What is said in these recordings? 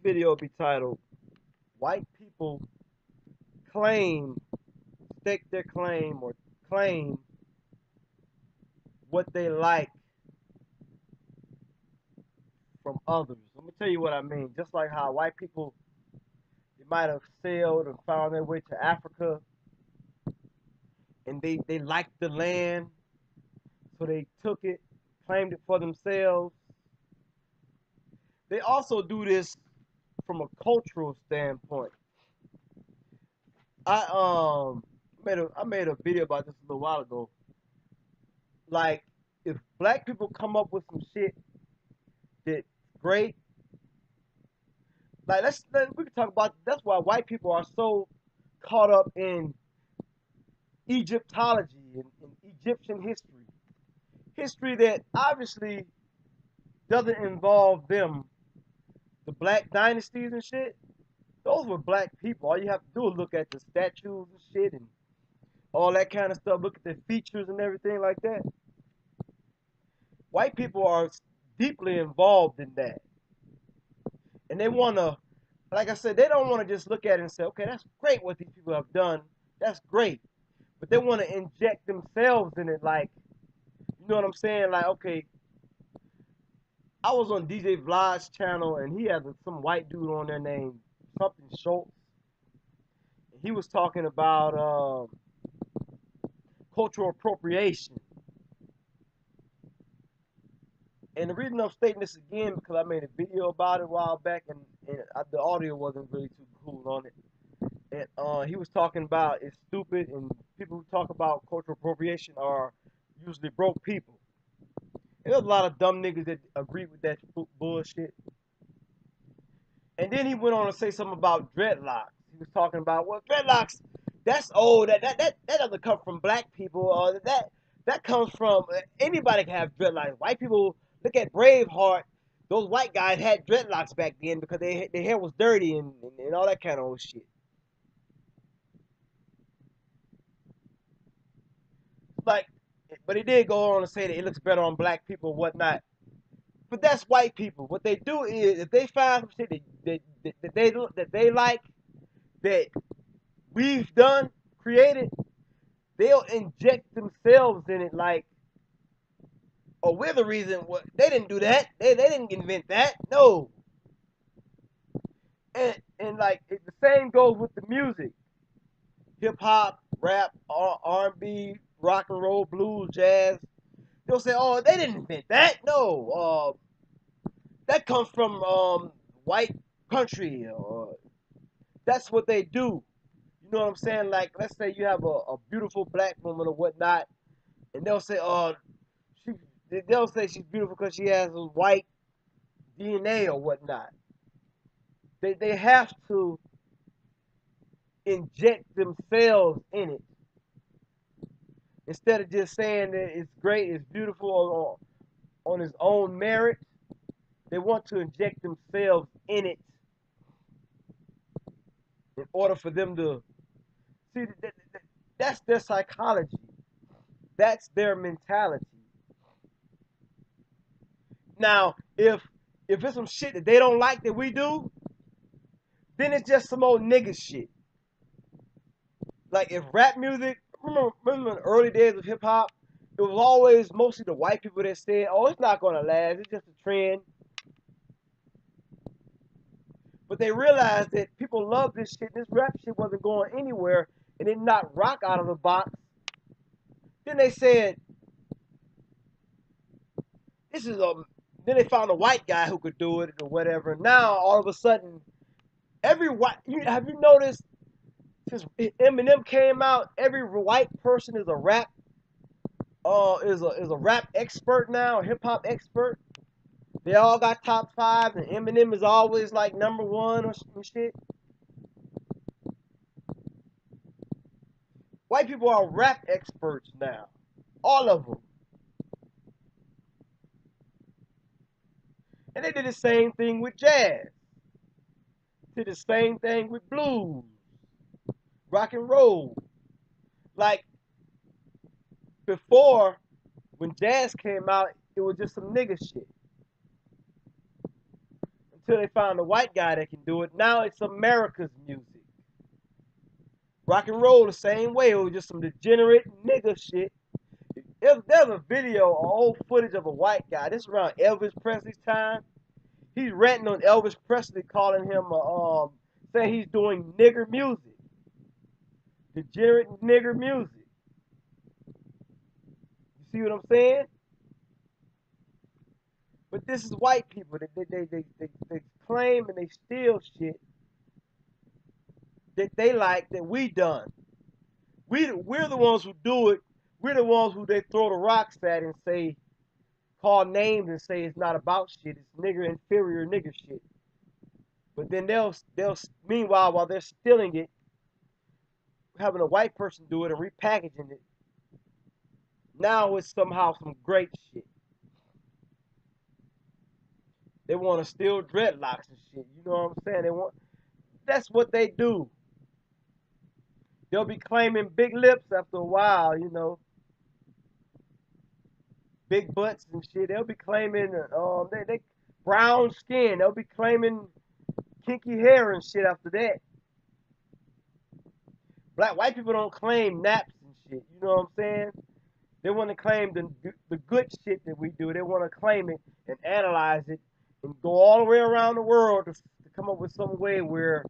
video will be titled White People Claim, Stake Their Claim, or claim what they like from others. Let me tell you what I mean. Just like how white people, they might have sailed and found their way to Africa and they liked the land, so they took it, claimed it for themselves. They also do this from a cultural standpoint. I made a video about this a little while ago. Like, if black people come up with some shit that's great, like we can talk about. That's why white people are so caught up in Egyptology and Egyptian history, history that obviously doesn't involve them. The black dynasties and shit, those were black people. All you have to do is look at the statues and shit and all that kind of stuff. Look at the features and everything like that. White people are deeply involved in that. And they want to, like I said, they don't want to just look at it and say, okay, that's great what these people have done. That's great. But they want to inject themselves in it. Like, you know what I'm saying? Like, okay, I was on DJ Vlad's channel and he has some white dude on there named something Schultz. He was talking about cultural appropriation. And the reason I'm stating this again because I made a video about it a while back and the audio wasn't really too cool on it. And he was talking about it's stupid and people who talk about cultural appropriation are usually broke people. And there's a lot of dumb niggas that agree with that bullshit. And then he went on to say something about dreadlocks. He was talking about, well, dreadlocks, that's old. That doesn't come from black people. That comes from anybody can have dreadlocks. White people, look at Braveheart. Those white guys had dreadlocks back then because their hair was dirty and all that kind of old shit. Like, but he did go on to say that it looks better on black people and whatnot. But that's white people. What they do is if they find some shit that they like that we've done, created, they'll inject themselves in it like, oh, we're the reason. What they didn't do that. They didn't invent that. No. And like the same goes with the music, hip hop, rap, R&B, rock and roll, blues, jazz. They'll say, oh, they didn't invent that. No, that comes from white country. That's what they do. You know what I'm saying? Like, let's say you have a beautiful black woman or whatnot, and they'll say, oh, she, they'll say she's beautiful because she has a white DNA or whatnot. They have to inject themselves in it instead of just saying that it's great, it's beautiful on its own merit. They want to inject themselves in it in order for them to see that's their psychology. That's their mentality. Now, if it's some shit that they don't like that we do, then it's just some old nigga shit. Like if rap music, remember in the early days of hip hop, it was always mostly the white people that said, "Oh, it's not gonna last. It's just a trend." But they realized that people love this shit. This rap shit wasn't going anywhere, and it knocked rock out of the box. Then they said, "This is a." Then they found a white guy who could do it or whatever. Now all of a sudden, every white have you noticed since Eminem came out, every white person is a rap rap expert now, a hip hop expert. They all got top five, and Eminem is always like number one or some shit. White people are rap experts now, all of them, and they did the same thing with jazz. Did the same thing with blues, rock and roll. Like before, when jazz came out, it was just some nigga shit. until they find a white guy that can do it. Now it's America's music. Rock and roll the same way. It was just some degenerate nigga shit. There's a video, old footage of a white guy. This is around Elvis Presley's time. He's ranting on Elvis Presley, calling him saying he's doing nigger music, degenerate nigger music. You see what I'm saying? But this is white people. They claim and they steal shit that they like that we done. We're the ones who do it. We're the ones who they throw the rocks at and say, call names and say it's not about shit. It's nigger inferior nigger shit. But then they'll meanwhile while they're stealing it, having a white person do it and repackaging it. Now it's somehow some great shit. They want to steal dreadlocks and shit. You know what I'm saying? That's what they do. They'll be claiming big lips after a while, you know, big butts and shit. They'll be claiming they brown skin. They'll be claiming kinky hair and shit after that. White people don't claim naps and shit. You know what I'm saying? They want to claim the good shit that we do. They want to claim it and analyze it and go all the way around the world to come up with some way where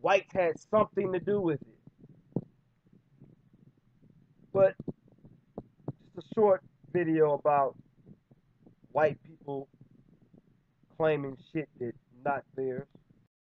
whites had something to do with it. But just a short video about white people claiming shit that's not theirs.